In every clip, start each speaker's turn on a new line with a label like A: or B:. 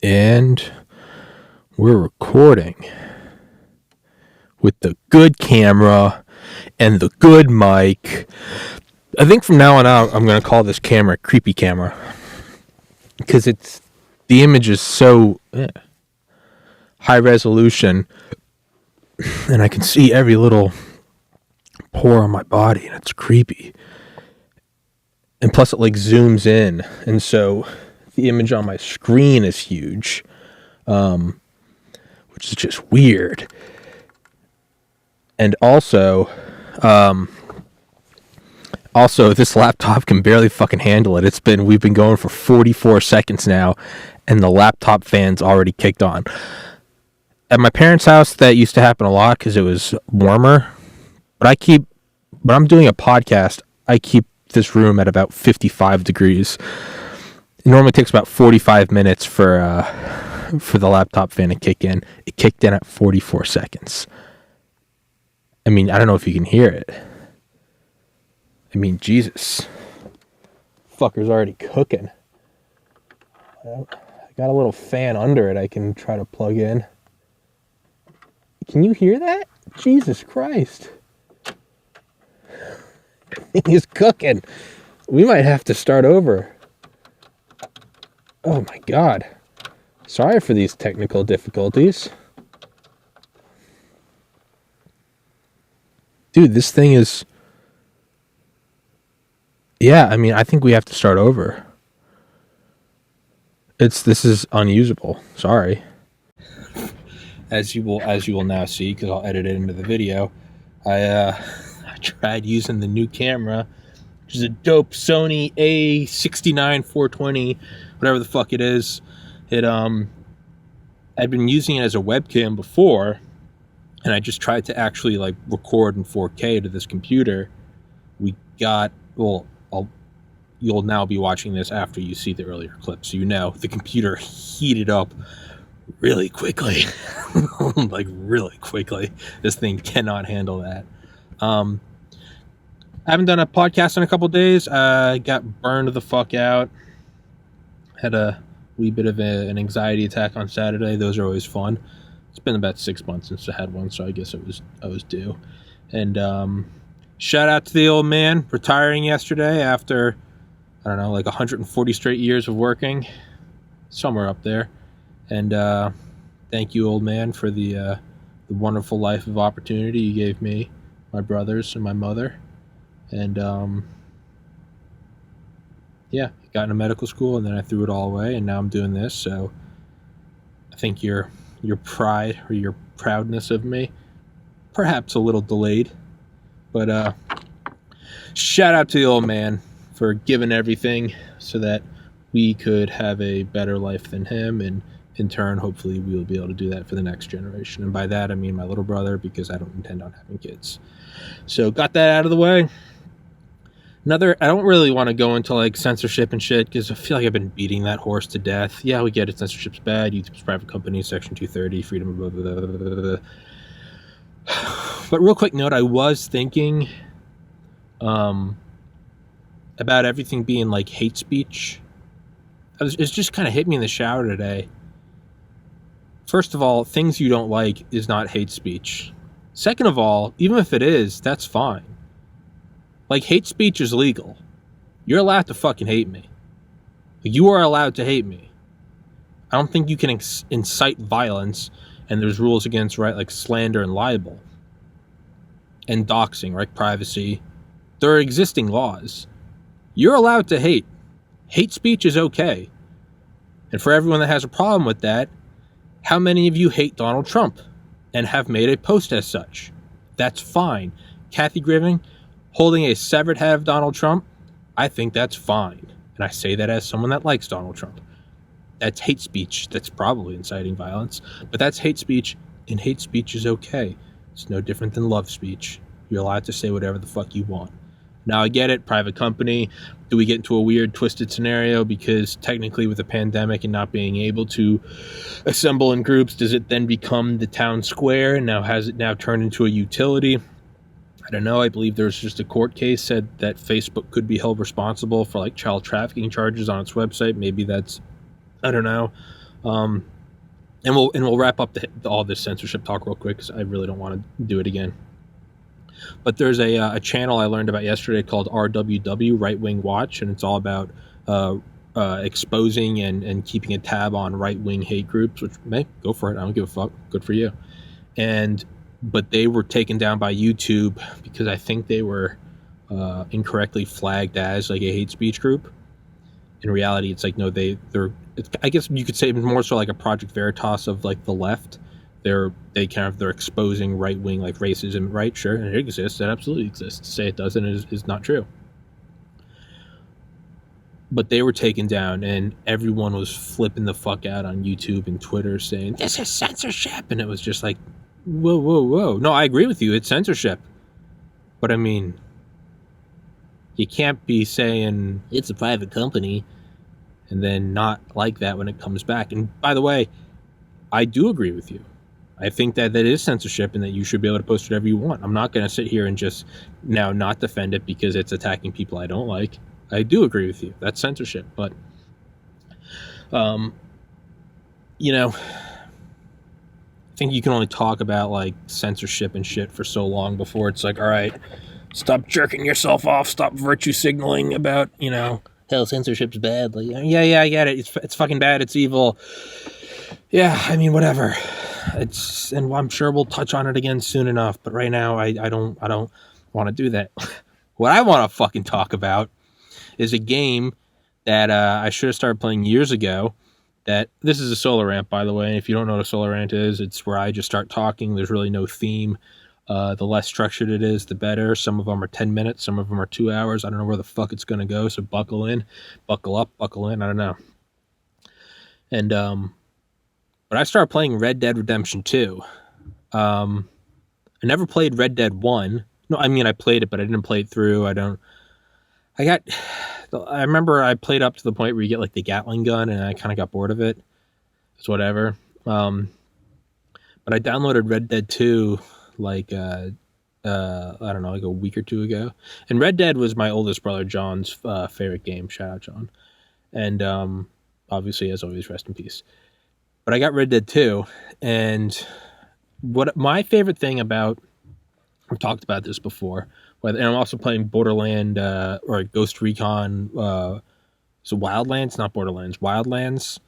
A: And we're recording with the good camera and the good mic. I think from now on out, I'm going to call this camera Creepy Camera. Because the image is so high resolution. And I can see every little pore on my body. And it's creepy. And plus it like zooms in. And so the image on my screen is huge. Which is just weird. And also this laptop can barely fucking handle it. We've been going for 44 seconds now, and the laptop fan's already kicked on. At my parents' house, that used to happen a lot because it was warmer. But when I'm doing a podcast, I keep this room at about 55 degrees. It normally takes about 45 minutes for the laptop fan to kick in. It kicked in at 44 seconds. I mean, I don't know if you can hear it. I mean, Jesus. Fucker's already cooking. I got a little fan under it I can try to plug in. Can you hear that? Jesus Christ. He's cooking. We might have to start over. Oh my God. Sorry for these technical difficulties. Dude, this thing is... Yeah, I mean, I think we have to start over. This is unusable. Sorry. As you will now see, because I'll edit it into the video, I tried using the new camera, which is a dope Sony A69 420, whatever the fuck it is. I'd been using it as a webcam before, and I just tried to actually like record in 4K to this computer. You'll now be watching this after you see the earlier clip, so you know the computer heated up really quickly. Like really quickly. This thing cannot handle that. I haven't done a podcast in a couple days. I got burned the fuck out. Had a wee bit of an anxiety attack on Saturday. Those are always fun. It's been about 6 months since I had one, so I guess I was due. And shout out to the old man retiring yesterday after, I don't know, like 140 straight years of working, somewhere up there. And thank you, old man, for the wonderful life of opportunity you gave me, my brothers, and my mother. And yeah, got into medical school, and then I threw it all away, and now I'm doing this. So I think your pride or your proudness of me, perhaps a little delayed, but shout out to the old man for giving everything so that we could have a better life than him, and in turn, hopefully we'll be able to do that for the next generation. And by that, I mean my little brother, because I don't intend on having kids. So got that out of the way. I don't really want to go into like censorship and shit, because I feel like I've been beating that horse to death. Yeah, we get it. Censorship's bad. YouTube's private company, Section 230, freedom, blah, blah, blah, blah, blah. But real quick note, I was thinking about everything being like hate speech. It's just kind of hit me in the shower today. First of all, things you don't like is not hate speech. Second of all, even if it is, that's fine. Like, hate speech is legal. You're allowed to fucking hate me. You are allowed to hate me. I don't think you can incite violence, and there's rules against, right, like slander and libel. And doxing, right, privacy. There are existing laws. You're allowed to hate. Hate speech is okay. And for everyone that has a problem with that, how many of you hate Donald Trump and have made a post as such? That's fine. Kathy Griffin holding a severed head of Donald Trump, I think that's fine. And I say that as someone that likes Donald Trump. That's hate speech. That's probably inciting violence. But that's hate speech, and hate speech is okay. It's no different than love speech. You're allowed to say whatever the fuck you want. Now, I get it, private company. Do we get into a weird, twisted scenario? Because technically with the pandemic and not being able to assemble in groups, does it then become the town square? And now has it now turned into a utility? I don't know. I believe there's just a court case said that Facebook could be held responsible for like child trafficking charges on its website. Maybe that's, I don't know. Um, and we'll wrap up all this censorship talk real quick because I really don't want to do it again. But there's a channel I learned about yesterday called RWW, Right Wing Watch, and it's all about exposing and keeping a tab on right wing hate groups. Which, hey, go for it. I don't give a fuck. Good for you. But they were taken down by YouTube because I think they were incorrectly flagged as like a hate speech group. In reality, it's like no, they're. I guess you could say more so like a Project Veritas of like the left. They're exposing right wing like racism, right? Sure, and it exists. It absolutely exists. To say it doesn't is not true. But they were taken down, and everyone was flipping the fuck out on YouTube and Twitter saying this is censorship, and it was just like, whoa, whoa, whoa. No, I agree with you. It's censorship, but I mean, you can't be saying it's a private company and then not like that when it comes back. And by the way, I do agree with you. I think that is censorship and that you should be able to post whatever you want. I'm not going to sit here and just now not defend it because it's attacking people I don't like. I do agree with you. That's censorship. But, you know, I think you can only talk about like censorship and shit for so long before it's like, all right, stop jerking yourself off. Stop virtue signaling about, you know, hell, censorship's bad. Like, yeah, I get it. It's fucking bad. It's evil. Yeah, I mean, whatever. And I'm sure we'll touch on it again soon enough. But right now, I don't want to do that. What I want to fucking talk about is a game that I should have started playing years ago. That this is a solo rant, by the way. If you don't know what a solo rant is, it's where I just start talking. There's really no theme. The less structured it is, the better. Some of them are 10 minutes. Some of them are 2 hours. I don't know where the fuck it's going to go. So buckle in, buckle up, buckle in. I don't know. And, but I started playing Red Dead Redemption 2. I never played Red Dead 1. No, I mean, I played it, but I didn't play it through. I remember I played up to the point where you get like the Gatling gun and I kind of got bored of it. It's whatever. But I downloaded Red Dead 2 like, I don't know, like a week or two ago. And Red Dead was my oldest brother John's favorite game. Shout out, John. And obviously, as always, rest in peace. But I got Red Dead 2. And what my favorite thing about, I've talked about this before, and I'm also playing Borderland or Ghost Recon. So Wildlands, not Borderlands, Wildlands.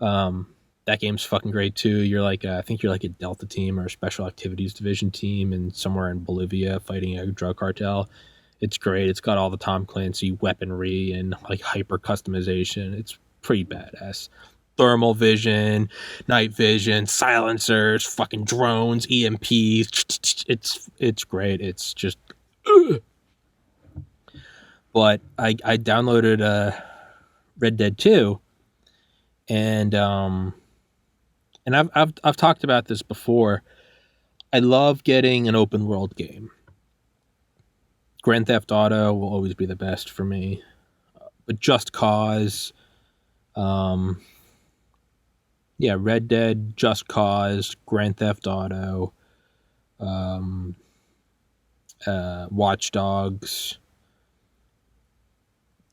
A: That game's fucking great too. You're like, I think you're like a Delta team or a Special Activities Division team, and somewhere in Bolivia fighting a drug cartel. It's great. It's got all the Tom Clancy weaponry and like hyper customization. It's pretty badass. Thermal vision, night vision, silencers, fucking drones, EMPs. It's great. It's just. But I downloaded Red Dead 2, and I've talked about this before. I love getting an open world game. Grand Theft Auto will always be the best for me, but Just Cause, Red Dead, Just Cause, Grand Theft Auto, Watch Dogs.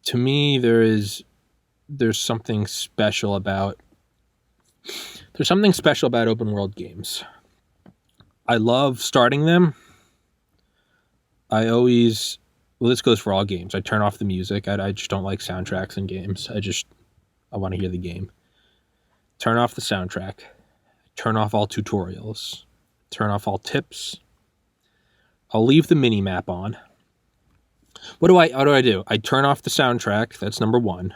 A: To me, there's something special about open world games. I love starting them. This goes for all games. I turn off the music. I just don't like soundtracks in games. I want to hear the game. Turn off the soundtrack. Turn off all tutorials. Turn off all tips. I'll leave the mini map on. What do I do? I turn off the soundtrack. That's number one.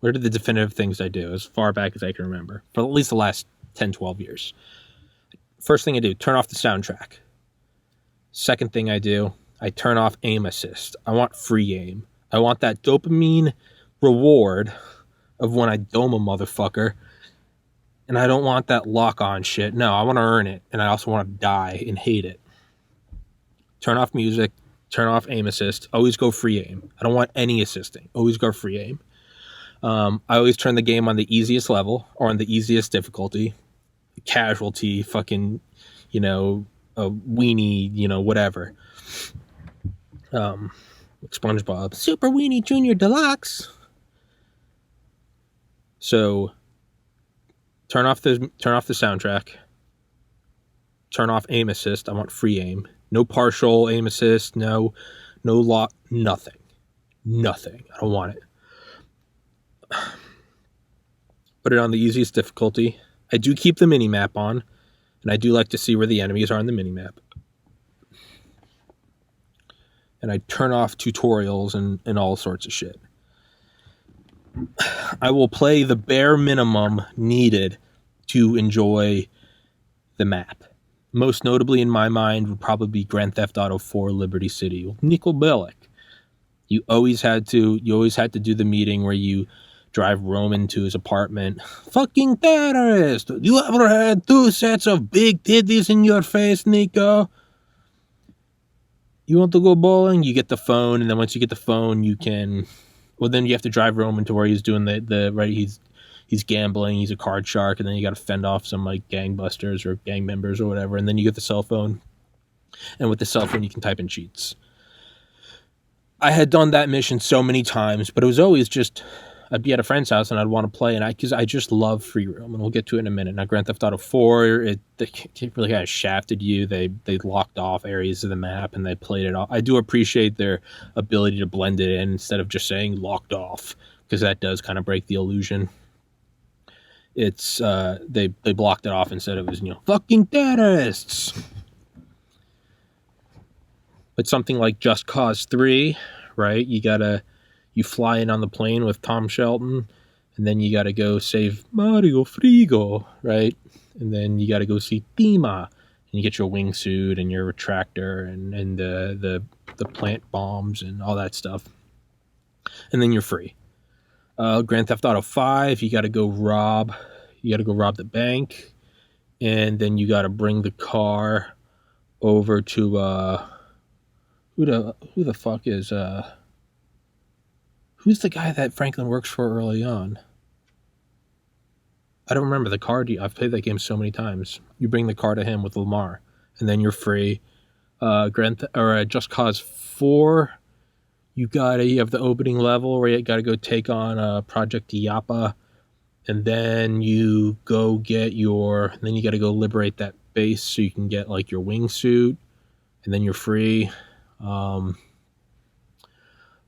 A: What are the definitive things I do as far back as I can remember? For at least the last 10, 12 years. First thing I do, turn off the soundtrack. Second thing I do, I turn off aim assist. I want free aim. I want that dopamine reward of when I dome a motherfucker. And I don't want that lock-on shit. No, I want to earn it. And I also want to die and hate it. Turn off music. Turn off aim assist. Always go free aim. I don't want any assisting. Always go free aim. I always turn the game on the easiest level or on the easiest difficulty. Casualty, fucking, a weenie, whatever. SpongeBob, Super Weenie Junior Deluxe. So Turn off the soundtrack. Turn off aim assist. I want free aim. No partial aim assist. No lock. Nothing. I don't want it. Put it on the easiest difficulty. I do keep the mini map on, and I do like to see where the enemies are on the mini map. And I turn off tutorials and all sorts of shit. I will play the bare minimum needed to enjoy the map. Most notably in my mind would probably be Grand Theft Auto 4 Liberty City. Niko Bellic. You always had to do the meeting where you drive Roman to his apartment. Fucking terrorist! You ever had 2 sets of big titties in your face, Nico? You want to go bowling? You get the phone, and then once you get the phone, you can... Well, then you have to drive Roman to where he's doing the right. He's gambling. He's a card shark, and then you got to fend off some like gangbusters or gang members or whatever. And then you get the cell phone, and with the cell phone, you can type in cheats. I had done that mission so many times, but it was always just I'd be at a friend's house and I'd want to play, and because I just love free roam, and we'll get to it in a minute. Now, Grand Theft Auto 4, they really kind of shafted you. They locked off areas of the map and they played it off. I do appreciate their ability to blend it in instead of just saying locked off, because that does kind of break the illusion. It's they blocked it off instead of, fucking terrorists. But something like Just Cause 3, right? You fly in on the plane with Tom Shelton, and then you gotta go save Mario Frigo, right? And then you gotta go see Tima, and you get your wingsuit and your retractor and the plant bombs and all that stuff, and then you're free. Grand Theft Auto 5, you gotta go rob the bank, and then you gotta bring the car over to who the fuck is who's the guy that Franklin works for early on? I don't remember the car. I've played that game so many times. You bring the car to him with Lamar, and then you're free. Just Cause 4, you have the opening level where you gotta go take on Project Iapa, and then you gotta go liberate that base so you can get like your wingsuit, and then you're free.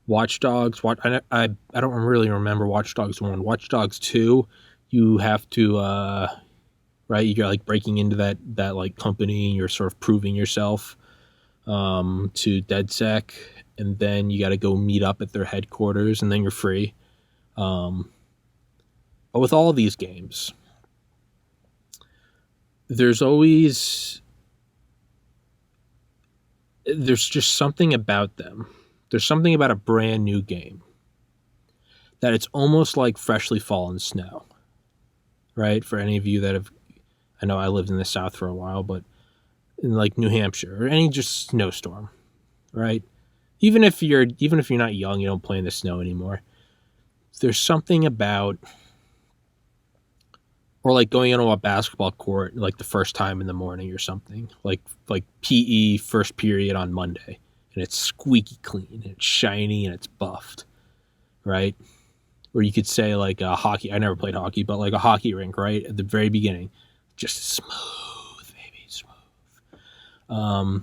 A: Watch Dogs. I don't really remember Watch Dogs 1. Watch Dogs 2, you have to right, you're like breaking into that like company, and you're sort of proving yourself to DedSec, and then you got to go meet up at their headquarters, and then you're free. But with all of these games, there's just something about them. There's something about a brand new game that it's almost like freshly fallen snow, right? For any of you that I know I lived in the South for a while, but in like New Hampshire or any just snowstorm, right? Even if you're not young, you don't play in the snow anymore. There's something about, or like going into a basketball court like the first time in the morning or something, like PE first period on Monday. And it's squeaky clean, and it's shiny, and it's buffed, right? Or you could say like a hockey. I never played hockey, but like a hockey rink, right? At the very beginning, just smooth, baby, smooth.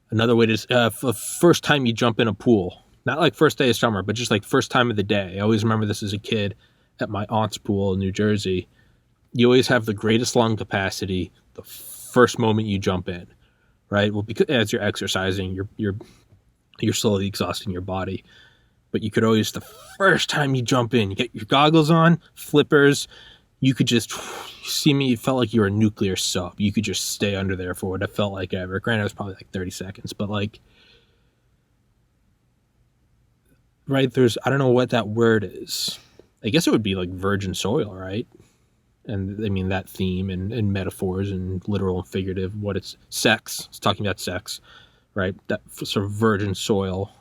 A: Another way to first time you jump in a pool, not like first day of summer, but just like first time of the day. I always remember this as a kid at my aunt's pool in New Jersey. You always have the greatest lung capacity the first moment you jump in. Right. Well, because as you're exercising, you're slowly exhausting your body. But you could always, the first time you jump in, you get your goggles on, flippers. You could just see me. It felt like you were a nuclear sub. You could just stay under there for what it felt like ever. Granted, it was probably like 30 seconds, but like, right? I don't know what that word is. I guess it would be like virgin soil, right? And I mean that theme and metaphors and literal and figurative, what it's sex. It's talking about sex, right? That sort of virgin soil,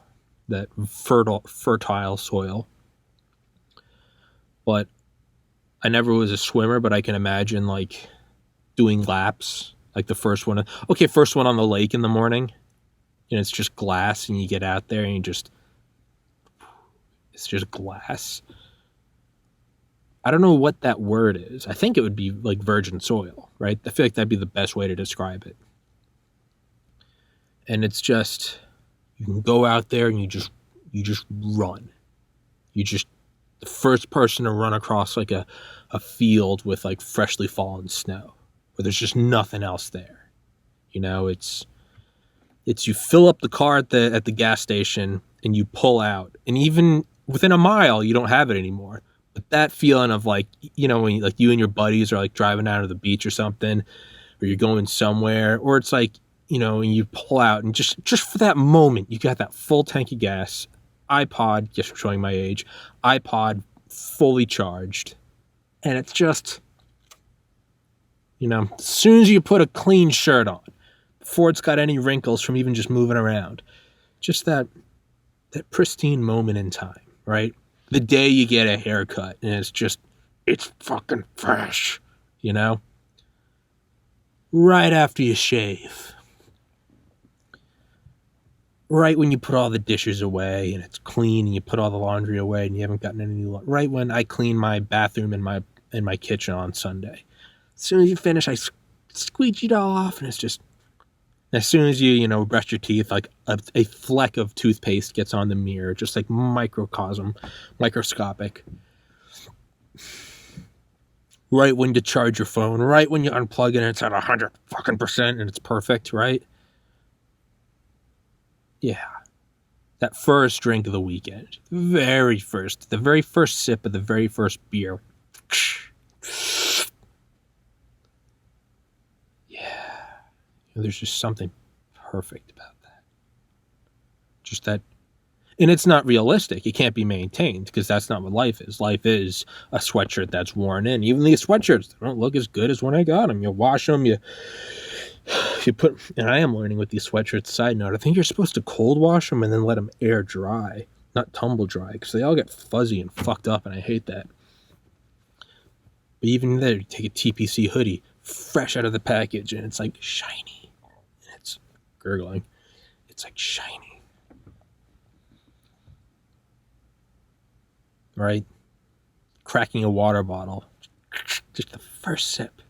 A: that fertile soil. But I never was a swimmer, but I can imagine like doing laps, like the first one on the lake in the morning, and it's just glass, and you get out there and it's just glass. I don't know what that word is. I think it would be like virgin soil, right? I feel like that'd be the best way to describe it. And it's just, you can go out there and you just run. You just, the first person to run across like a field with like freshly fallen snow where there's just nothing else there. You know, it's you fill up the car at the gas station and you pull out, and even within a mile you don't have it anymore. But that feeling of like, you know, when like you and your buddies are like driving out of the beach or something, or you're going somewhere, or it's like, you know, and you pull out and just for that moment you got that full tank of gas, iPod, just showing my age, iPod fully charged, and it's just, you know, as soon as you put a clean shirt on, before it's got any wrinkles from even just moving around, just that pristine moment in time, right? The day you get a haircut and it's fucking fresh, you know? Right after you shave. Right when you put all the dishes away and it's clean and you put all the laundry away and you haven't gotten any new laundry. Right when I clean my bathroom and my kitchen on Sunday. As soon as you finish, I squeegee it all off, and it's just, as soon as you know, brush your teeth, like a fleck of toothpaste gets on the mirror, just like microscopic. Right when you charge your phone, right when you unplug it and it's at 100% and it's perfect, right? Yeah. That first drink of the weekend, the very first sip of the very first beer. Yeah. There's just something perfect about that. Just that. And it's not realistic. It can't be maintained because that's not what life is. Life is a sweatshirt that's worn in. Even these sweatshirts don't look as good as when I got them. You wash them, you put, and I am learning with these sweatshirts, side note, I think you're supposed to cold wash them and then let them air dry, not tumble dry, because they all get fuzzy and fucked up, and I hate that. But even there, you take a TPC hoodie, fresh out of the package, and it's like shiny. And it's gurgling. It's like shiny. Right? Cracking a water bottle. Just the first sip.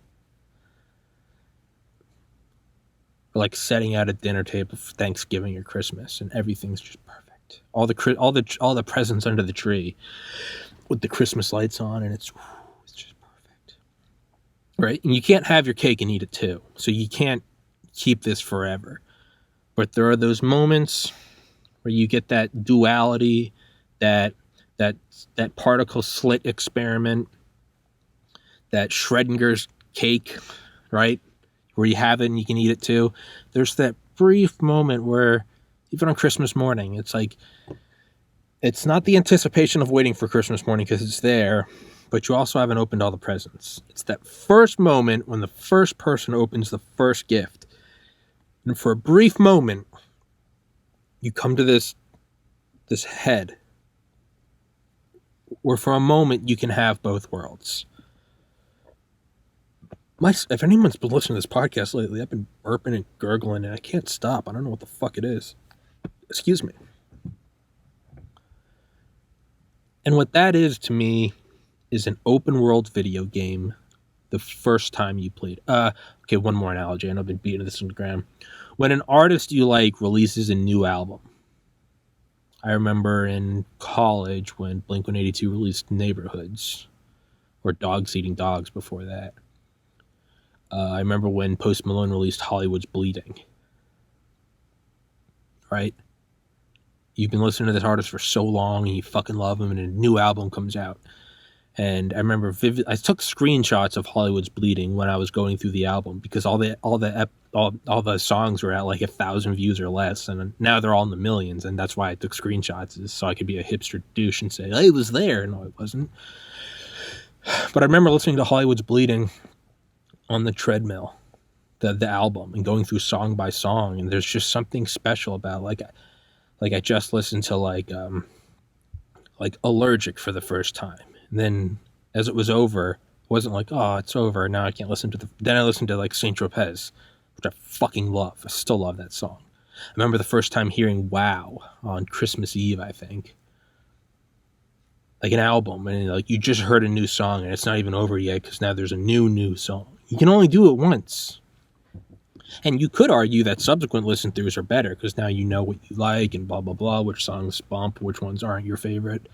A: Or like setting out a dinner table for Thanksgiving or Christmas, and everything's just perfect. All the presents under the tree with the Christmas lights on, and it's just perfect. Right? And you can't have your cake and eat it too. So you can't keep this forever. But there are those moments where you get that duality, that particle slit experiment, that Schrodinger's cake, right? Where you have it and you can eat it too. There's that brief moment where, even on Christmas morning, it's like, it's not the anticipation of waiting for Christmas morning because it's there, but you also haven't opened all the presents. It's that first moment when the first person opens the first gift. And for a brief moment, you come to this head where for a moment you can have both worlds. If anyone's been listening to this podcast lately, I've been burping and gurgling and I can't stop. I don't know what the fuck it is. Excuse me. And what that is to me is an open world video game the first time you played. Okay, one more analogy. I know I've been beating this on the ground. When an artist you like releases a new album. I remember in college when Blink-182 released Neighborhoods, or Dogs Eating Dogs before that. I remember when Post Malone released Hollywood's Bleeding. Right? You've been listening to this artist for so long and you fucking love him, and a new album comes out. And I remember I took screenshots of Hollywood's Bleeding when I was going through the album because all the songs were at like 1,000 views or less, and now they're all in the millions, and that's why I took screenshots, is so I could be a hipster douche and say, hey, it was there. No, it wasn't. But I remember listening to Hollywood's Bleeding on the treadmill, the album, and going through song by song, and there's just something special about like I just listened to like Allergic for the first time. And then as it was over, it wasn't like, oh, it's over, now I can't listen to then I listened to like Saint Tropez, which I fucking love. I still love that song. I remember the first time hearing Wow on Christmas Eve, I think. like an album, and like you just heard a new song and it's not even over yet because now there's a new song. You can only do it once. And you could argue that subsequent listen throughs are better because now you know what you like and blah blah blah, which songs bump, which ones aren't your favorite.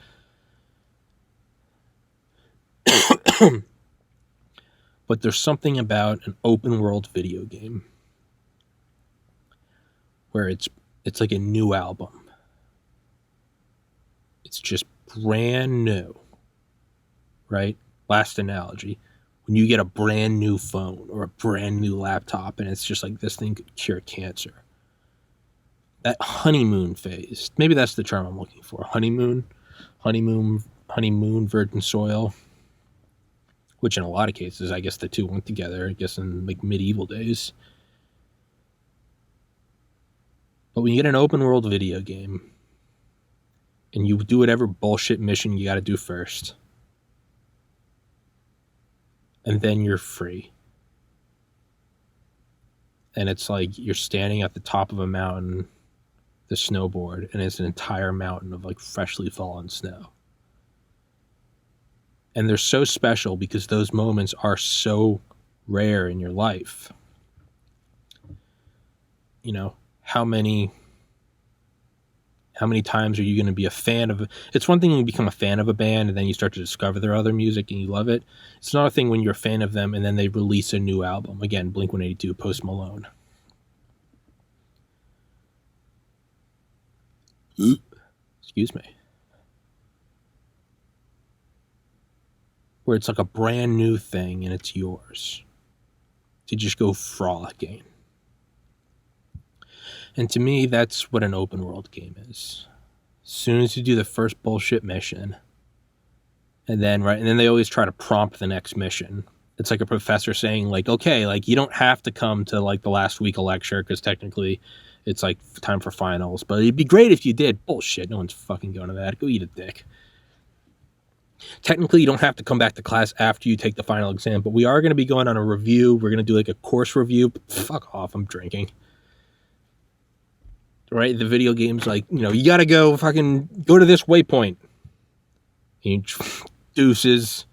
A: But there's something about an open world video game where it's like a new album. It's just brand new, right? Last analogy. When you get a brand new phone or a brand new laptop and it's just like this thing could cure cancer. That honeymoon phase, maybe that's the term I'm looking for. Honeymoon, virgin soil. Which in a lot of cases, I guess the two went together, I guess in like medieval days. But when you get an open world video game and you do whatever bullshit mission you got to do first, and then you're free. And it's like you're standing at the top of a mountain, the snowboard, and it's an entire mountain of like freshly fallen snow. And they're so special because those moments are so rare in your life. You know, how many times are you going to be a fan of? It's one thing when you become a fan of a band and then you start to discover their other music and you love it. It's not a thing when you're a fan of them and then they release a new album. Again, Blink-182, Post Malone. Excuse me. Where it's like a brand new thing and it's yours to just go frolicking. And to me, that's what an open world game is. As soon as you do the first bullshit mission, and then they always try to prompt the next mission. It's like a professor saying, like, okay, like you don't have to come to like the last week of lecture because technically it's like time for finals, but it'd be great if you did. Bullshit, no one's fucking going to that. Go eat a dick. Technically, you don't have to come back to class after you take the final exam, but we are going to be going on a review. We're going to do like a course review. Fuck off, I'm drinking. Right? The video game's like, you know, you got to go to this waypoint. And deuces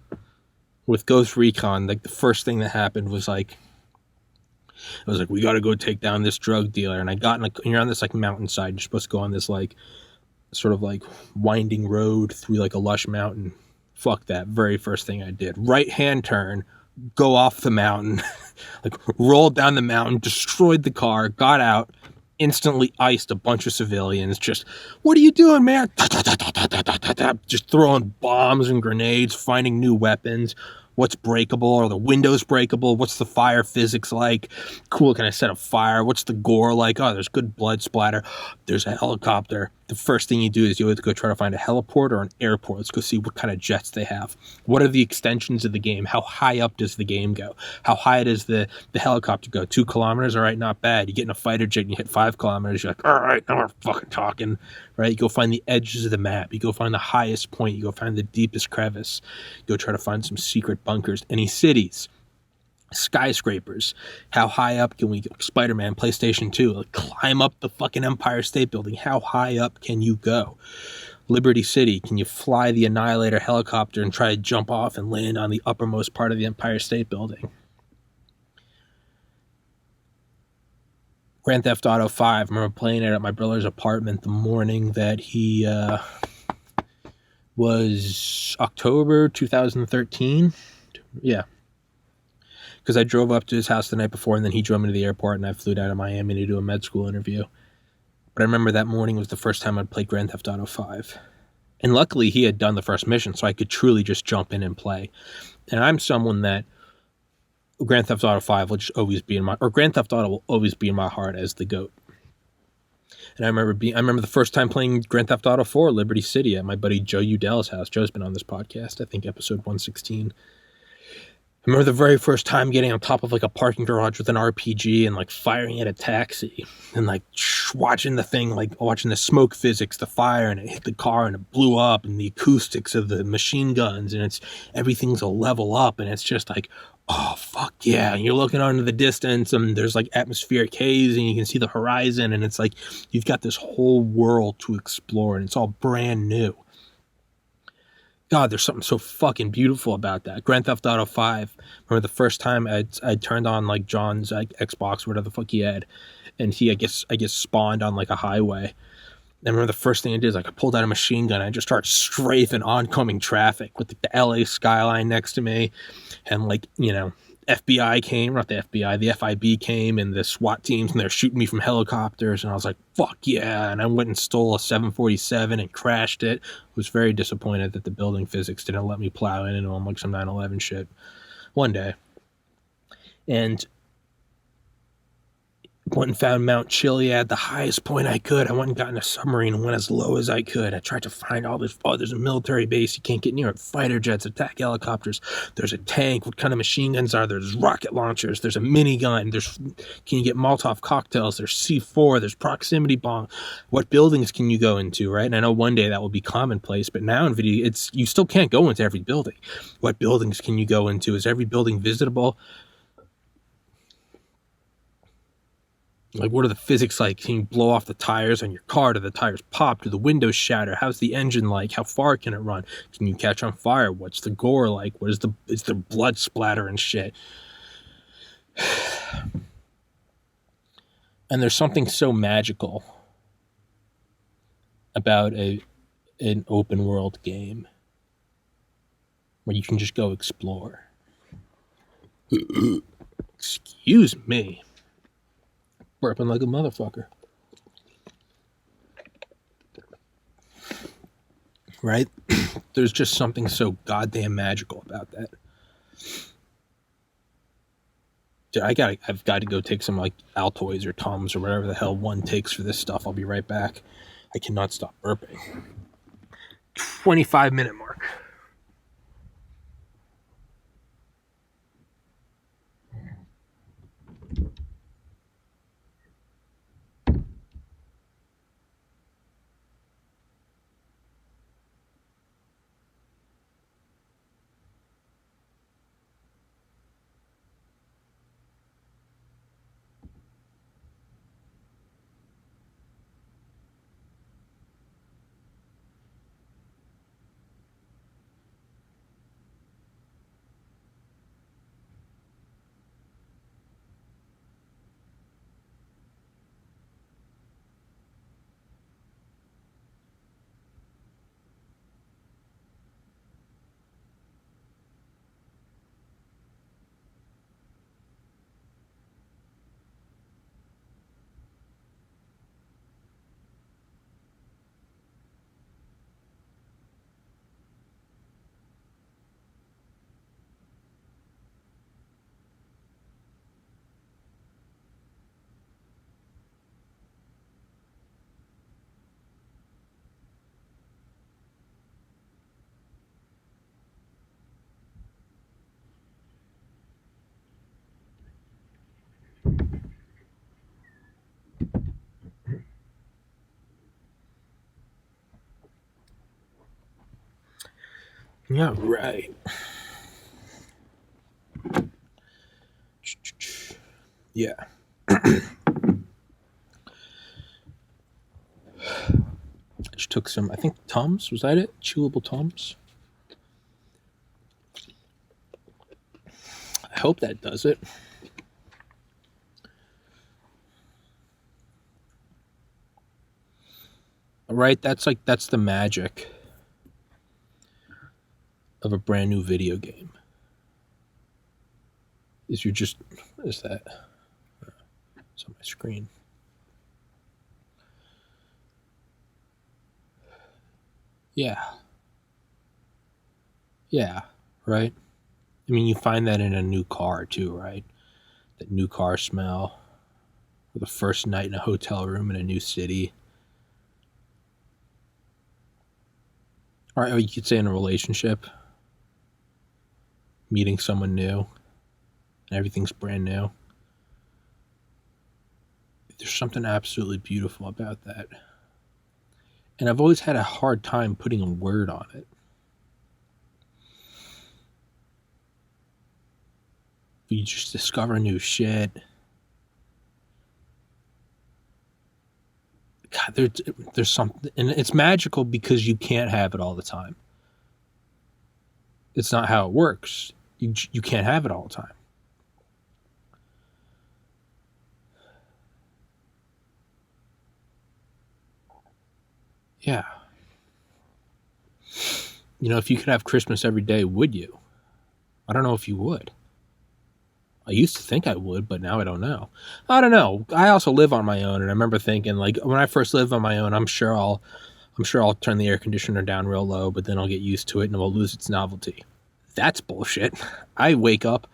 A: with Ghost Recon. Like the first thing that happened was like, I was like, we got to go take down this drug dealer. And I got you're on this like mountainside. You're supposed to go on this like sort of like winding road through like a lush mountain. Fuck that. Very first thing I did. Right hand turn, go off the mountain, like rolled down the mountain, destroyed the car, got out, instantly iced a bunch of civilians. Just, what are you doing, man? Just throwing bombs and grenades, finding new weapons. What's breakable? Are the windows breakable? What's the fire physics like? Cool, can I set a fire? What's the gore like? Oh, there's good blood splatter. There's a helicopter. The first thing you do is you have to go try to find a heliport or an airport. Let's go see what kind of jets they have. What are the extensions of the game? How high up does the game go? How high does the helicopter go? 2 kilometers? All right, not bad. You get in a fighter jet and you hit 5 kilometers. You're like, all right, now we're fucking talking. Right? You go find the edges of the map. You go find the highest point. You go find the deepest crevice. You go try to find some secret bunkers. Any cities? Skyscrapers. How high up can we go? Spider-Man, PlayStation 2. Like, climb up the fucking Empire State Building. How high up can you go? Liberty City. Can you fly the Annihilator helicopter and try to jump off and land on the uppermost part of the Empire State Building? Grand Theft Auto 5. I remember playing it at my brother's apartment the morning that he was October 2013. Yeah. Because I drove up to his house the night before, and then he drove me to the airport, and I flew down to Miami to do a med school interview. But I remember that morning was the first time I'd played Grand Theft Auto 5. And luckily, he had done the first mission, so I could truly just jump in and play. And I'm someone that Grand Theft Auto 5 will just always be Grand Theft Auto will always be in my heart as the GOAT. And I remember the first time playing Grand Theft Auto 4, Liberty City, at my buddy Joe Udell's house. Joe's been on this podcast, I think episode 116. I remember the very first time getting on top of like a parking garage with an RPG and like firing at a taxi and like watching the thing, like watching the smoke physics, the fire, and it hit the car and it blew up, and the acoustics of the machine guns, and everything's a level up, and it's just like, oh fuck yeah. And you're looking out into the distance and there's like atmospheric haze and you can see the horizon, and it's like you've got this whole world to explore and it's all brand new. God, there's something so fucking beautiful about that. Grand Theft Auto 5. Remember the first time I turned on like John's Xbox, whatever the fuck he had, and he I guess spawned on like a highway. And I remember the first thing I did is like I pulled out a machine gun and I just started strafing oncoming traffic with the LA skyline next to me, and like, you know, FBI came, not the FBI, the FIB came, and the SWAT teams, and they're shooting me from helicopters, and I was like, fuck yeah, and I went and stole a 747 and crashed it. I was very disappointed that the building physics didn't let me plow into them like some 9/11 shit one day. And went and found Mount Chiliad, the highest point I could. I went and got in a submarine and went as low as I could. I tried to find all this. Oh, there's a military base. You can't get near it. Fighter jets, attack helicopters. There's a tank. What kind of machine guns are there? There's rocket launchers. There's a minigun. Can you get Molotov cocktails? There's C4. There's proximity bomb. What buildings can you go into, right? And I know one day that will be commonplace, but now in video, you still can't go into every building. What buildings can you go into? Is every building visitable? Like, what are the physics like? Can you blow off the tires on your car? Do the tires pop? Do the windows shatter? How's the engine like? How far can it run? Can you catch on fire? What's the gore like? Is the blood splatter and shit? And there's something so magical about an open world game where you can just go explore. Excuse me. Burping like a motherfucker. Right? There's just something so goddamn magical about that. Dude, I've got to go take some like Altoids or Tums or whatever the hell one takes for this stuff. I'll be right back. I cannot stop burping. 25-minute mark. Yeah, right. Yeah. I just took some, I think Tums, was that it? Chewable Tums? I hope that does it. Right? That's the magic of a brand new video game. What is that? It's on my screen. Yeah. Yeah, right? I mean, you find that in a new car too, right? That new car smell. Or the first night in a hotel room in a new city. Or you could say in a relationship. Meeting someone new. And everything's brand new. There's something absolutely beautiful about that. And I've always had a hard time putting a word on it. You just discover new shit. God, there's something, and it's magical because you can't have it all the time. It's not how it works. You can't have it all the time. Yeah. If you could have Christmas every day, would you? I don't know if you would. I used to think I would, but now I don't know. I don't know. I also live on my own, and I remember thinking, like, when I first lived on my own, I'm sure I'll turn the air conditioner down real low, but then I'll get used to it and it will lose its novelty. That's bullshit. I wake up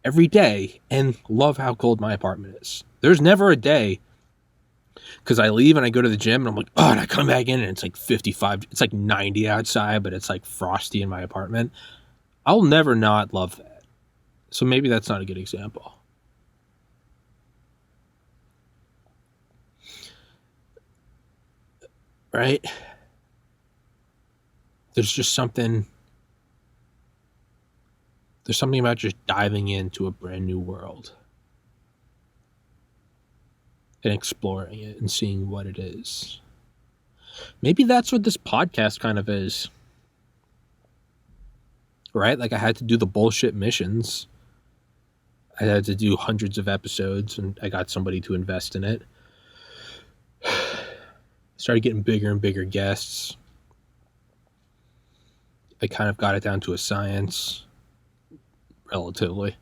A: every day and love how cold my apartment is. There's never a day, because I leave and I go to the gym and I'm like, oh, and I come back in and it's like 55, it's like 90 outside, but it's like frosty in my apartment. I'll never not love that. So maybe that's not a good example. Right? There's something about just diving into a brand new world and exploring it and seeing what it is. Maybe that's what this podcast kind of is. Right? Like, I had to do the bullshit missions. I had to do hundreds of episodes, and I got somebody to invest in it. Started getting bigger and bigger guests. I kind of got it down to a science, relatively.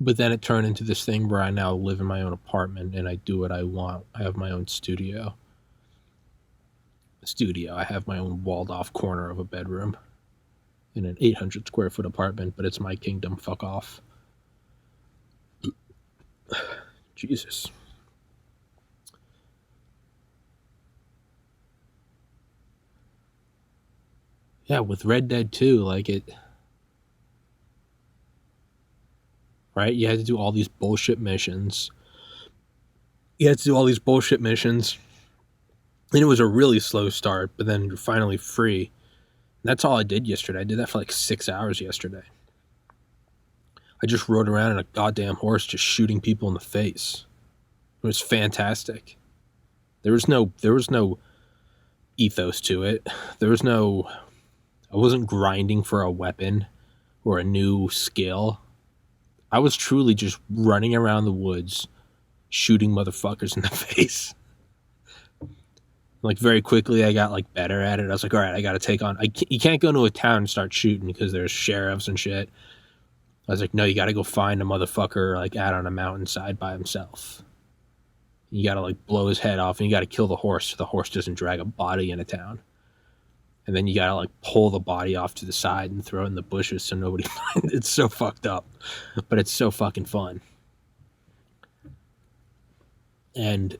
A: But then it turned into this thing where I now live in my own apartment and I do what I want. I have my own studio. I have my own walled off corner of a bedroom in an 800 square foot apartment, but it's my kingdom. Fuck off. Jesus. Yeah, with Red Dead 2, like it. Right? You had to do all these bullshit missions. And it was a really slow start, but then you're finally free. And that's all I did yesterday. I did that for like 6 hours yesterday. I just rode around on a goddamn horse just shooting people in the face. It was fantastic. There was no ethos to it. I wasn't grinding for a weapon or a new skill. I was truly just running around the woods shooting motherfuckers in the face. Like, very quickly I got like better at it. I was like, all right, I got to take on, you can't go into a town and start shooting because there's sheriffs and shit. I was like, no, you got to go find a motherfucker like out on a mountainside by himself. You got to like blow his head off, and you got to kill the horse so the horse doesn't drag a body into town. And then you got to like pull the body off to the side and throw it in the bushes so nobody finds it. It's so fucked up, but it's so fucking fun. And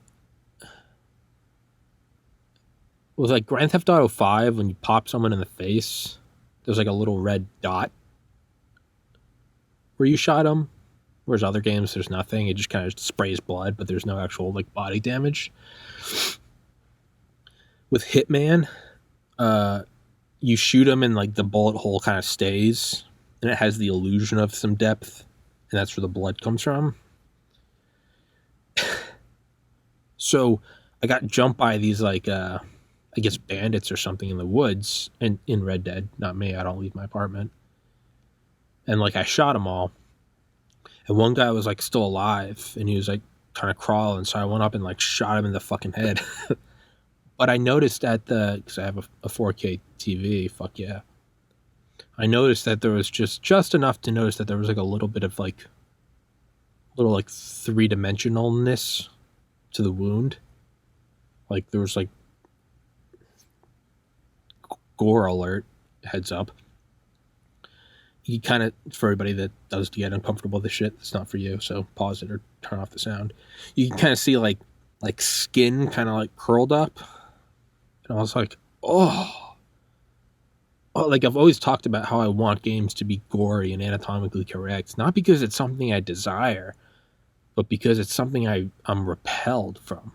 A: with like Grand Theft Auto 5, when you pop someone in the face, there's like a little red dot where you shot them. Whereas other games, there's nothing. It just kind of sprays blood, but there's no actual like body damage. With Hitman, you shoot him and like the bullet hole kind of stays, and it has the illusion of some depth, and that's where the blood comes from. So I got jumped by these like I guess bandits or something in the woods, and in Red Dead. Not me, I don't leave my apartment. And like I shot them all, and one guy was like still alive, and he was like kind of crawling, so I went up and like shot him in the fucking head. But I noticed because I have a 4K TV, fuck yeah. I noticed that there was just enough to notice that there was like a little bit of like three-dimensionalness to the wound. Like there was like gore alert, heads up. You kind of, for everybody that does get uncomfortable with this shit, it's not for you, so pause it or turn off the sound. You can kind of see like skin kind of like curled up. And I was like, oh, like I've always talked about how I want games to be gory and anatomically correct, not because it's something I desire, but because it's something I'm repelled from.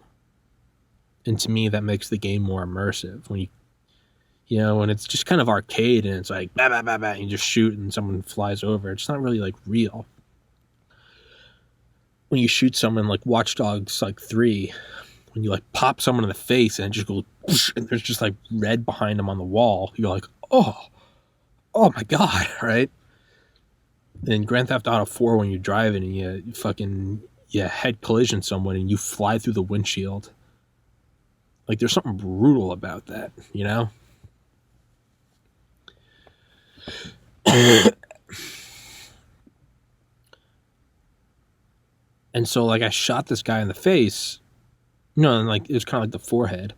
A: And to me, that makes the game more immersive. When when it's just kind of arcade and it's like, bah, bah, bah, bah, and you just shoot and someone flies over, it's not really like real. When you shoot someone like Watch Dogs like 3, when you like pop someone in the face and it just goes whoosh, and there's just like red behind them on the wall. You're like, oh my god, right? In Grand Theft Auto 4, when you're driving and you head collision someone and you fly through the windshield. Like, there's something brutal about that, you know? And so, like, I shot this guy in the face. No, and like, it was kind of like the forehead.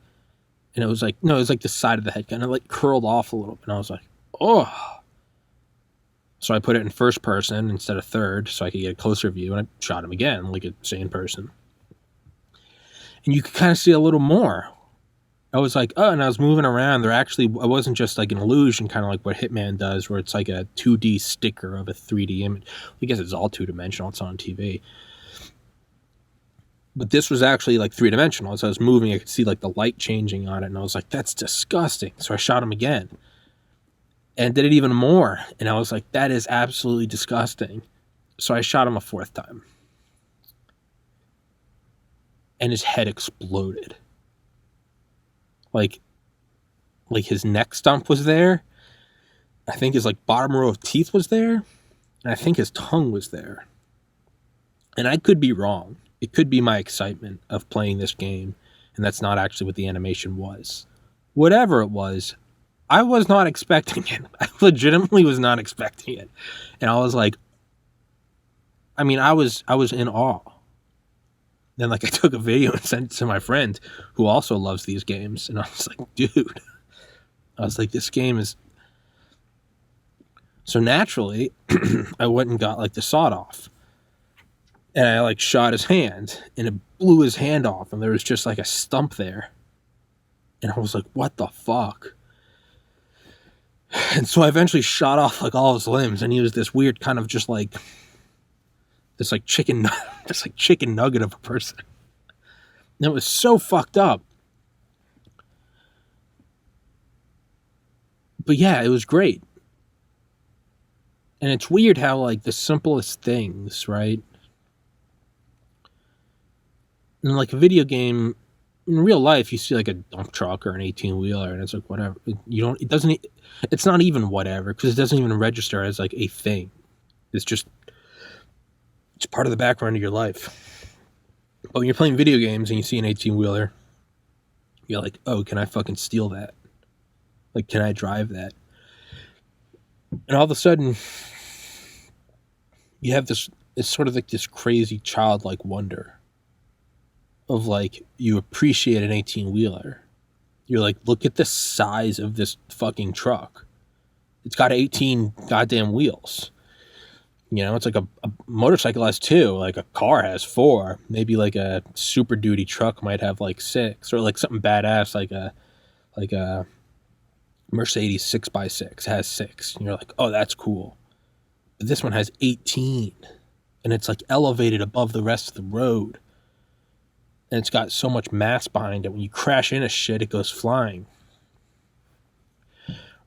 A: And it was like, no, it was like the side of the head kind of like curled off a little bit. And I was like, oh. So I put it in first person instead of third so I could get a closer view. And I shot him again, like a sane person. And you could kind of see a little more. I was like, oh, and I was moving around. It wasn't just like an illusion, kind of like what Hitman does, where it's like a 2D sticker of a 3D image. I guess it's all two-dimensional. It's on TV. But this was actually like three-dimensional. As I was moving, I could see like the light changing on it. And I was like, that's disgusting. So I shot him again. And did it even more. And I was like, that is absolutely disgusting. So I shot him a fourth time. And his head exploded. Like his neck stump was there. I think his like bottom row of teeth was there. And I think his tongue was there. And I could be wrong. It could be my excitement of playing this game, and that's not actually what the animation was. Whatever it was, I was not expecting it. I legitimately was not expecting it. And I was like, I mean, I was in awe. Then like I took a video and sent it to my friend who also loves these games. And I was like, dude, I was like, this game is... So naturally, I went and got like the sawed off. And I like shot his hand and it blew his hand off and there was just like a stump there. And I was like, what the fuck? And so I eventually shot off like all his limbs and he was this weird kind of just like this like chicken nugget of a person. And it was so fucked up. But yeah, it was great. And it's weird how like the simplest things, right? In like a video game, in real life, you see like a dump truck or an 18-wheeler, and it's like whatever. It's not even whatever because it doesn't even register as like a thing. It's part of the background of your life. But when you're playing video games and you see an 18-wheeler, you're like, oh, can I fucking steal that? Like, can I drive that? And all of a sudden, you have this. It's sort of like this crazy childlike wonder. Of like, you appreciate an 18-wheeler. You're like, look at the size of this fucking truck. It's got 18 goddamn wheels. You know, it's like a motorcycle has 2, like a car has 4. Maybe like a Super Duty truck might have like 6, or like something badass like a Mercedes 6x6 has 6. And you're like, oh, that's cool. But this one has 18, and it's like elevated above the rest of the road. And it's got so much mass behind it. When you crash into shit, it goes flying.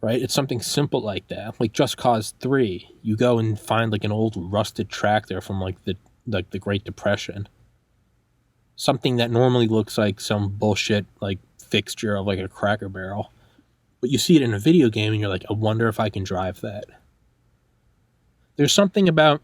A: Right? It's something simple like that. Like Just Cause 3. You go and find like an old rusted tractor from like the Great Depression. Something that normally looks like some bullshit like fixture of like a Cracker Barrel. But you see it in a video game and you're like, I wonder if I can drive that. There's something about...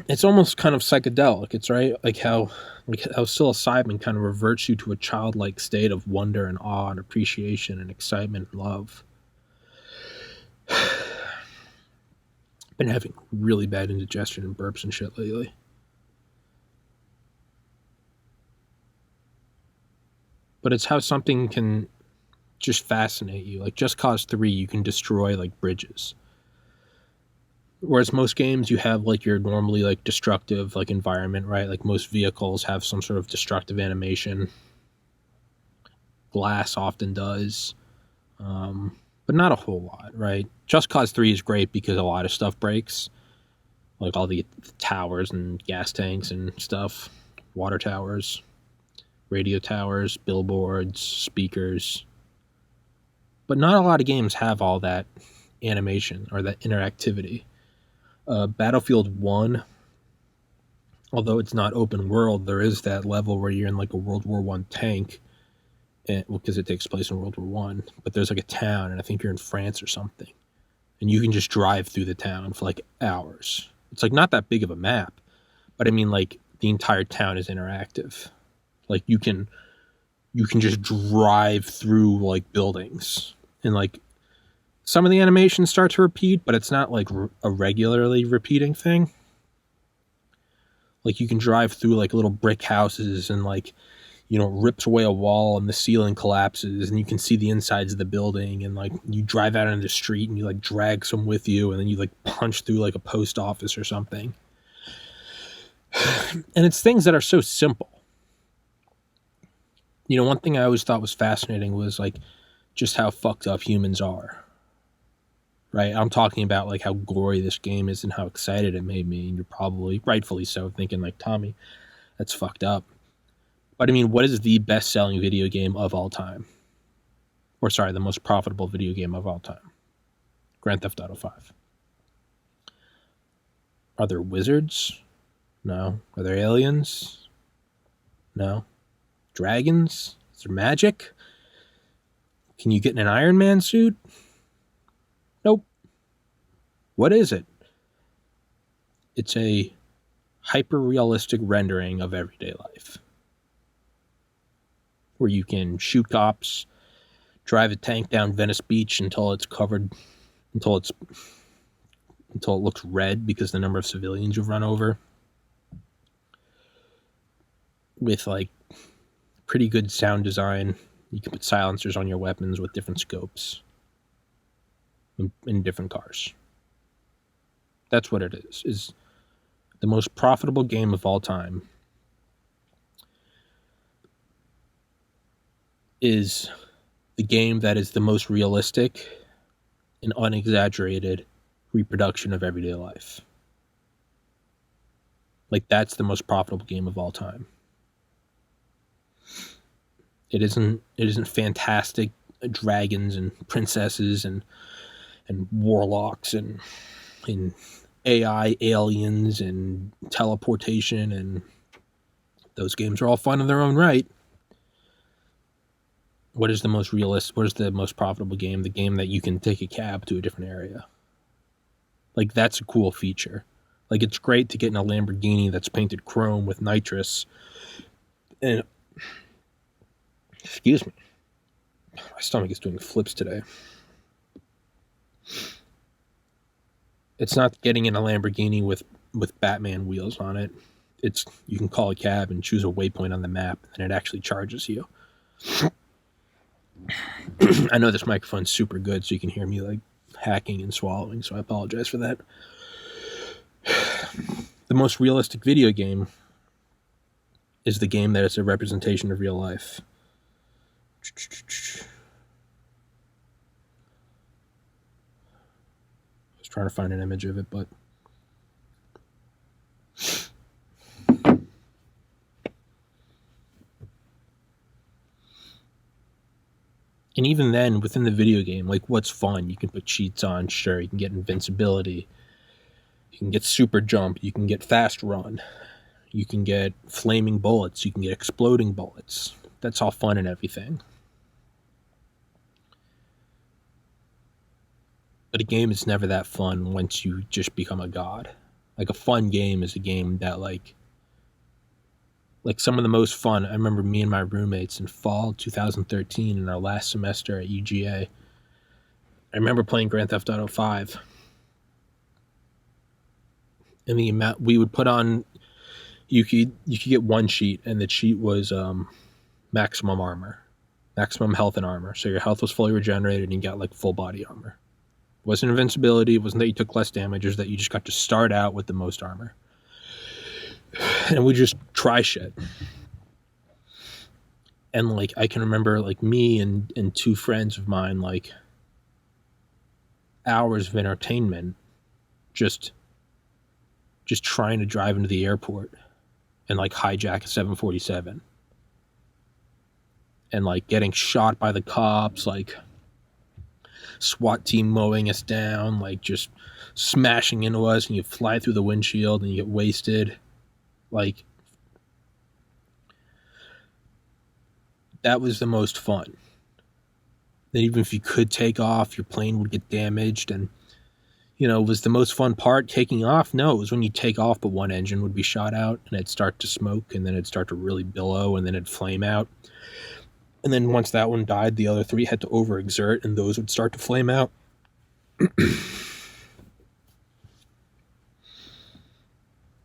A: It's almost kind of psychedelic. It's right like how psilocybin kind of reverts you to a childlike state of wonder and awe and appreciation and excitement and love. Been having really bad indigestion and burps and shit lately. But it's how something can just fascinate you. Like Just Cause 3, you can destroy like bridges. Whereas most games, you have like your normally like destructive like environment, right? Like most vehicles have some sort of destructive animation. Glass often does, but not a whole lot, right? Just Cause 3 is great because a lot of stuff breaks, like all the towers and gas tanks and stuff, water towers, radio towers, billboards, speakers. But not a lot of games have all that animation or that interactivity. Battlefield 1 although it's not open world, there is that level where you're in like a World War One tank, and because it takes place in World War One. But there's like a town, and I think you're in France or something, and you can just drive through the town for like hours. It's like not that big of a map, but I mean like the entire town is interactive. Like you can just drive through like buildings, and like some of the animations start to repeat, but it's not like a regularly repeating thing. Like you can drive through like little brick houses, and like, you know, rips away a wall and the ceiling collapses and you can see the insides of the building, and like you drive out into the street and you like drag some with you, and then you like punch through like a post office or something. And it's things that are so simple. You know, one thing I always thought was fascinating was like just how fucked up humans are. Right? I'm talking about like how gory this game is and how excited it made me, and you're probably rightfully so thinking like, Tommy, that's fucked up. But I mean, what is the best-selling video game of all time? Or sorry, the most profitable video game of all time? Grand Theft Auto 5. Are there wizards? No. Are there aliens? No. Dragons? Is there magic? Can you get in an Iron Man suit? Nope. What is it? It's a hyper-realistic rendering of everyday life, where you can shoot cops, drive a tank down Venice Beach until it's covered, until it looks red because the number of civilians you've run over, with like pretty good sound design. You can put silencers on your weapons with different scopes in different cars. That's what it is the most profitable game of all time. Is the game that is the most realistic and unexaggerated reproduction of everyday life. Like, that's the most profitable game of all time. It isn't fantastic dragons and princesses and warlocks and AI aliens and teleportation, and those games are all fun in their own right. What is the most realistic? What is the most profitable game? The game that you can take a cab to a different area. Like, that's a cool feature. Like, it's great to get in a Lamborghini that's painted chrome with nitrous. And excuse me, my stomach is doing flips today. It's not getting in a Lamborghini with Batman wheels on it. It's, you can call a cab and choose a waypoint on the map, and it actually charges you. I know this microphone's super good, so you can hear me like hacking and swallowing, so I apologize for that. The most realistic video game is the game that is a representation of real life. I was trying to find an image of it, but and even then, within the video game, like, what's fun? You can put cheats on, sure. You can get invincibility. You can get super jump. You can get fast run. You can get flaming bullets. You can get exploding bullets. That's all fun and everything. But a game is never that fun once you just become a god. Like, a fun game is a game that, like some of the most fun, I remember me and my roommates in fall 2013 in our last semester at UGA. I remember playing Grand Theft Auto 5. And the amount we would put on, you could get one cheat, and the cheat was maximum armor, maximum health and armor. So your health was fully regenerated and you got like full body armor. It wasn't invincibility, it wasn't that you took less damage, it was that you just got to start out with the most armor. And we just try shit. And like, I can remember like me and two friends of mine, like, hours of entertainment just trying to drive into the airport and like hijack a 747, and like getting shot by the cops, like SWAT team mowing us down, like just smashing into us, and you fly through the windshield and you get wasted. Like, that was the most fun. Then even if you could take off, your plane would get damaged. And, was the most fun part taking off? No, it was when you take off, but one engine would be shot out and it'd start to smoke, and then it'd start to really billow, and then it'd flame out. And then once that one died, the other three had to overexert, and those would start to flame out.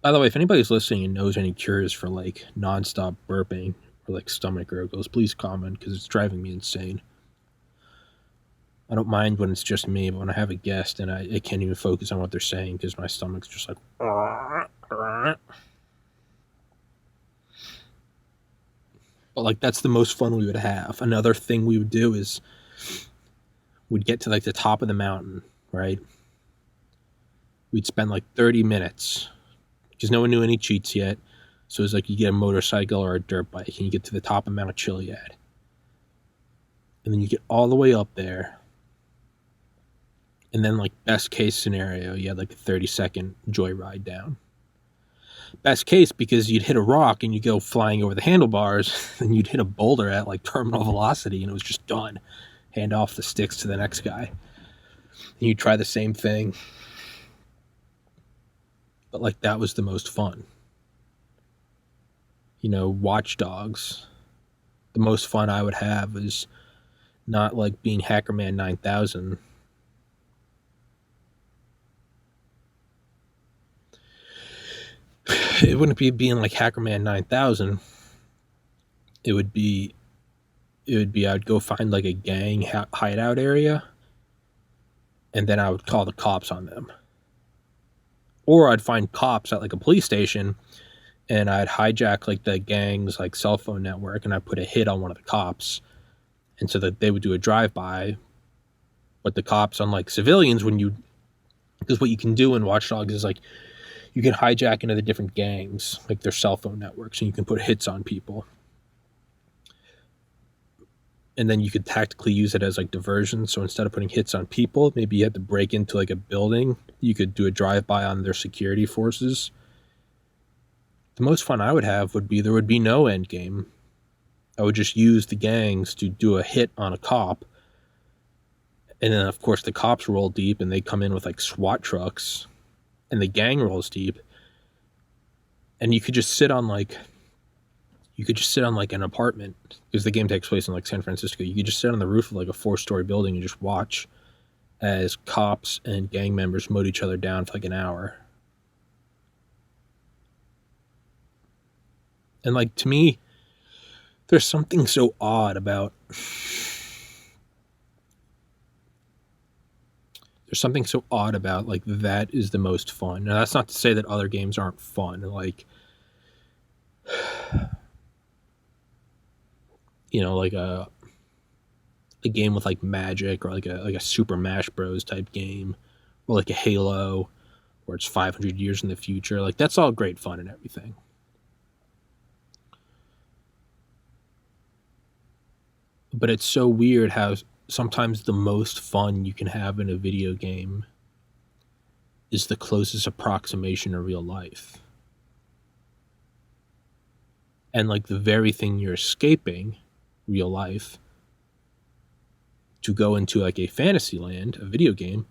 A: By the way, if anybody's listening and knows any cures for like nonstop burping or like stomach gurgles, please comment, because it's driving me insane. I don't mind when it's just me, but when I have a guest and I can't even focus on what they're saying because my stomach's just like. But like, that's the most fun we would have. Another thing we would do is we'd get to like the top of the mountain, right? We'd spend like 30 minutes because no one knew any cheats yet. So it's like you get a motorcycle or a dirt bike and you get to the top of Mount Chiliad. And then you get all the way up there. And then, like, best case scenario, you had like a 30-second joyride down. Best case, because you'd hit a rock and you go flying over the handlebars, and you'd hit a boulder at like terminal velocity, and it was just done. Hand off the sticks to the next guy. And you try the same thing. But like, that was the most fun. Watch Dogs. The most fun I would have is not like being Hackerman 9000. It wouldn't be being like Hackerman 9000. It would be I'd go find like a gang hideout area, and then I would call the cops on them. Or I'd find cops at like a police station, and I'd hijack like the gang's like cell phone network, and I'd put a hit on one of the cops, and so that they would do a drive-by. But the cops, unlike civilians, because what you can do in Watch Dogs is like, you can hijack into the different gangs, like their cell phone networks, and you can put hits on people. And then you could tactically use it as like diversion. So instead of putting hits on people, maybe you had to break into like a building. You could do a drive-by on their security forces. The most fun I would have would be there would be no end game. I would just use the gangs to do a hit on a cop. And then, of course, the cops roll deep, and they come in with like SWAT trucks, and the gang rolls deep. And you could just sit on like an apartment, because the game takes place in like San Francisco. You could just sit on the roof of like a 4-story building and just watch as cops and gang members mow each other down for like an hour. And like, to me, there's something so odd about like, that is the most fun. Now, that's not to say that other games aren't fun. Like, like a game with like magic, or like a Super Smash Bros type game, or like a Halo, where it's 500 years in the future. Like, that's all great fun and everything. But it's so weird how sometimes the most fun you can have in a video game is the closest approximation of real life. And like, the very thing you're escaping, real life, to go into like a fantasy land, a video game.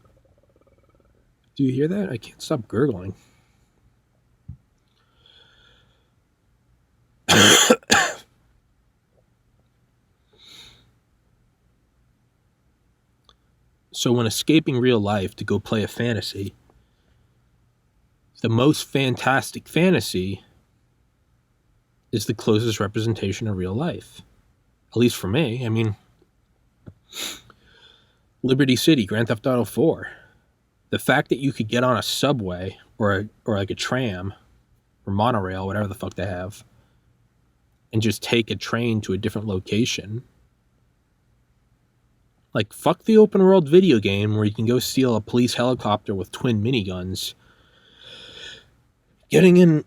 A: Do you hear that? I can't stop gurgling. So when escaping real life to go play a fantasy, the most fantastic fantasy is the closest representation of real life. At least for me. I mean, Liberty City, Grand Theft Auto 4. The fact that you could get on a subway or like a tram or monorail, whatever the fuck they have, and just take a train to a different location. Like, fuck the open world video game where you can go steal a police helicopter with twin miniguns. Getting in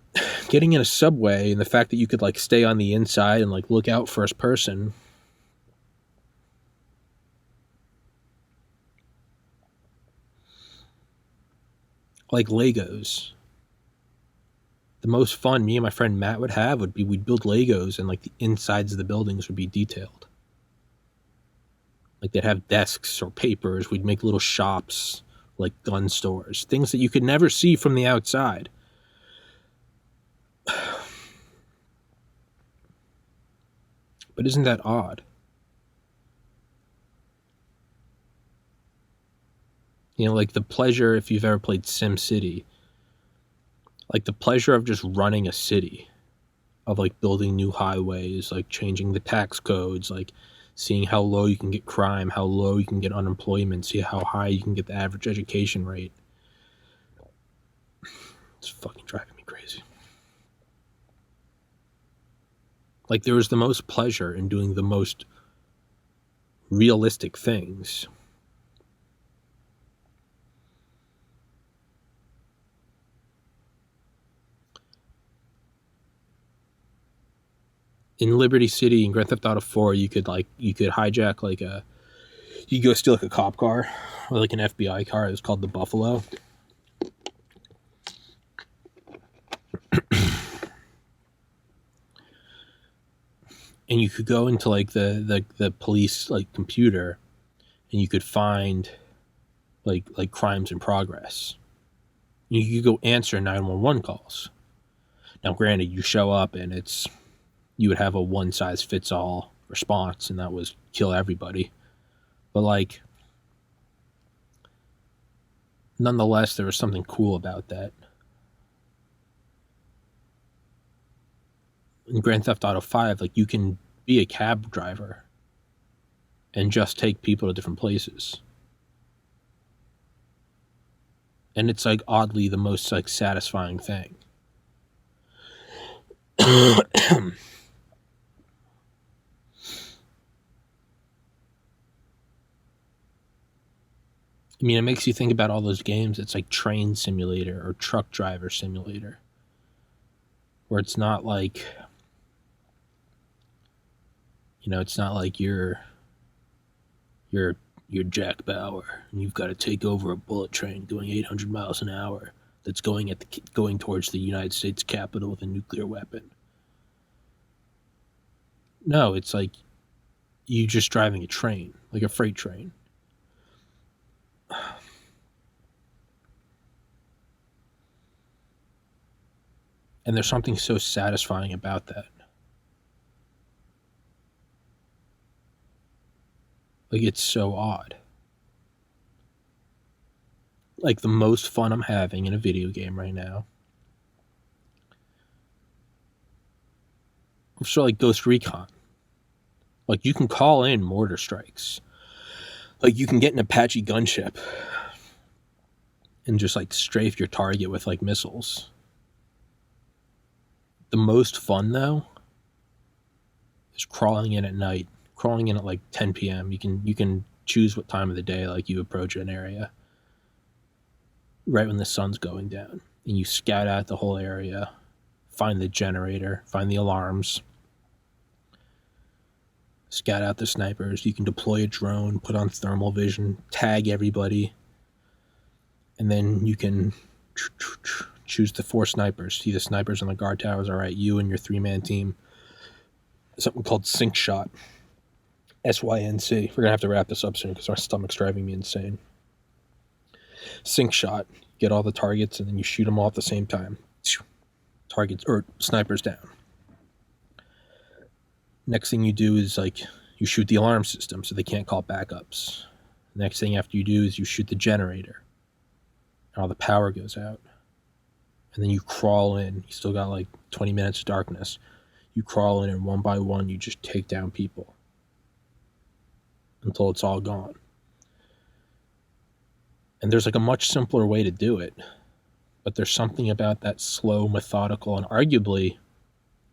A: a subway, and the fact that you could like stay on the inside and like look out first person. Like Legos. The most fun me and my friend Matt would have would be we'd build Legos and like the insides of the buildings would be detailed. Like they'd have desks or papers. We'd make little shops, like gun stores, things that you could never see from the outside. But isn't that odd? You know, like the pleasure, if you've ever played Sim City, like the pleasure of just running a city, of like building new highways, like changing the tax codes, like seeing how low you can get crime, how low you can get unemployment, see how high you can get the average education rate. It's fucking driving me crazy. Like there was the most pleasure in doing the most realistic things. In Liberty City in Grand Theft Auto 4, you could hijack like you go steal like a cop car or like an FBI car. It was called the Buffalo. And you could go into like the police like computer and you could find like crimes in progress. You could go answer 911 calls. Now granted, you show up and you would have a one size fits all response, and that was kill everybody. But like nonetheless, there was something cool about that. In Grand Theft Auto 5, like you can be a cab driver and just take people to different places. And it's like oddly the most like satisfying thing. I mean, it makes you think about all those games. It's like Train Simulator or Truck Driver Simulator, where it's not like, you know, it's not like you're Jack Bauer and you've got to take over a bullet train going 800 miles an hour that's going towards the United States Capitol with a nuclear weapon. No, it's like you just driving a train, like a freight train. And there's something so satisfying about that. Like, it's so odd. Like, the most fun I'm having in a video game right now. I'm sure like Ghost Recon. Like, you can call in mortar strikes. Like, you can get an Apache gunship and just like strafe your target with like missiles. The most fun though is crawling in at night, crawling in at like 10 p.m. You can choose what time of the day like you approach an area. Right when the sun's going down, and you scout out the whole area, find the generator, find the alarms, scout out the snipers. You can deploy a drone, put on thermal vision, tag everybody, and then you can choose the 4 snipers. See the snipers on the guard towers. All right, you and your 3-man team. Something called sync shot. SYNC. We're gonna have to wrap this up soon because our stomach's driving me insane. Sync shot. Get all the targets and then you shoot them all at the same time. Targets or snipers down. Next thing you do is like you shoot the alarm system so they can't call backups. Next thing after you do is you shoot the generator. And all the power goes out. And then you crawl in. You still got like 20 minutes of darkness. You crawl in and one by one you just take down people until it's all gone. And there's like a much simpler way to do it, but there's something about that slow, methodical, and arguably,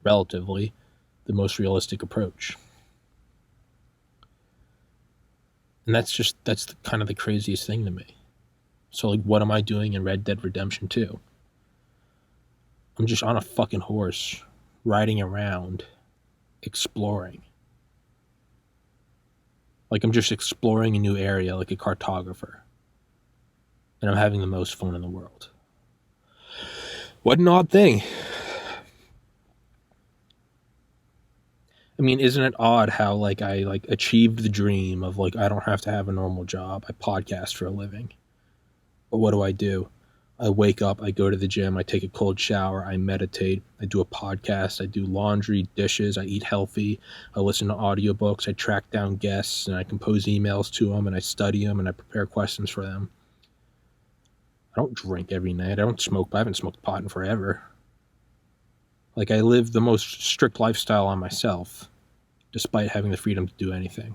A: relatively, the most realistic approach. And that's kind of the craziest thing to me. So like, what am I doing in Red Dead Redemption 2? I'm just on a fucking horse, riding around, exploring. Like I'm just exploring a new area like a cartographer. And I'm having the most fun in the world. What an odd thing. I mean, isn't it odd how like I like achieved the dream of like I don't have to have a normal job. I podcast for a living. But what do? I wake up, I go to the gym, I take a cold shower, I meditate, I do a podcast, I do laundry, dishes, I eat healthy, I listen to audiobooks, I track down guests, and I compose emails to them, and I study them, and I prepare questions for them. I don't drink every night. I don't smoke. I haven't smoked pot in forever. Like, I live the most strict lifestyle on myself, despite having the freedom to do anything.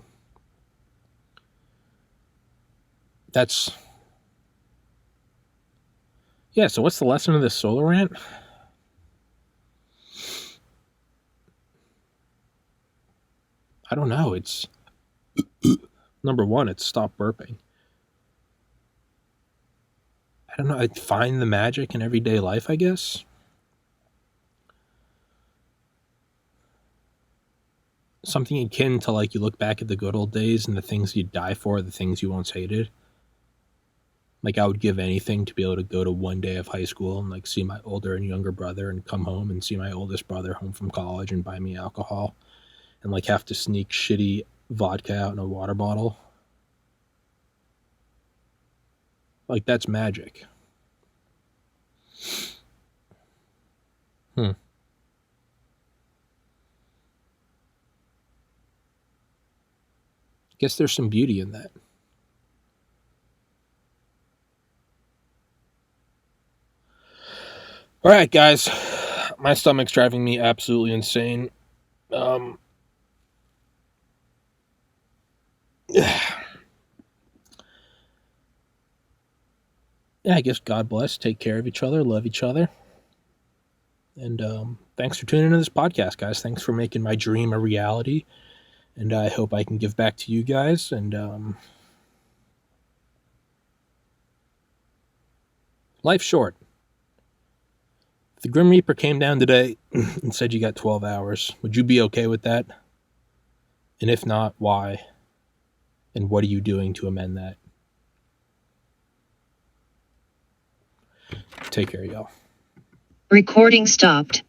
A: Yeah, so what's the lesson of this solo rant? I don't know. It's number one, it's stop burping. I don't know. I'd find the magic in everyday life, I guess. Something akin to like you look back at the good old days and the things you'd die for, the things you once hated. Like, I would give anything to be able to go to one day of high school and like see my older and younger brother and come home and see my oldest brother home from college and buy me alcohol and like have to sneak shitty vodka out in a water bottle. Like, that's magic. Guess there's some beauty in that. All right, guys. My stomach's driving me absolutely insane. Yeah, I guess God bless. Take care of each other. Love each other. And thanks for tuning into this podcast, guys. Thanks for making my dream a reality. And I hope I can give back to you guys. And life's short. If the Grim Reaper came down today and said you got 12 hours, would you be okay with that? And if not, why? And what are you doing to amend that? Take care, y'all.
B: Recording stopped.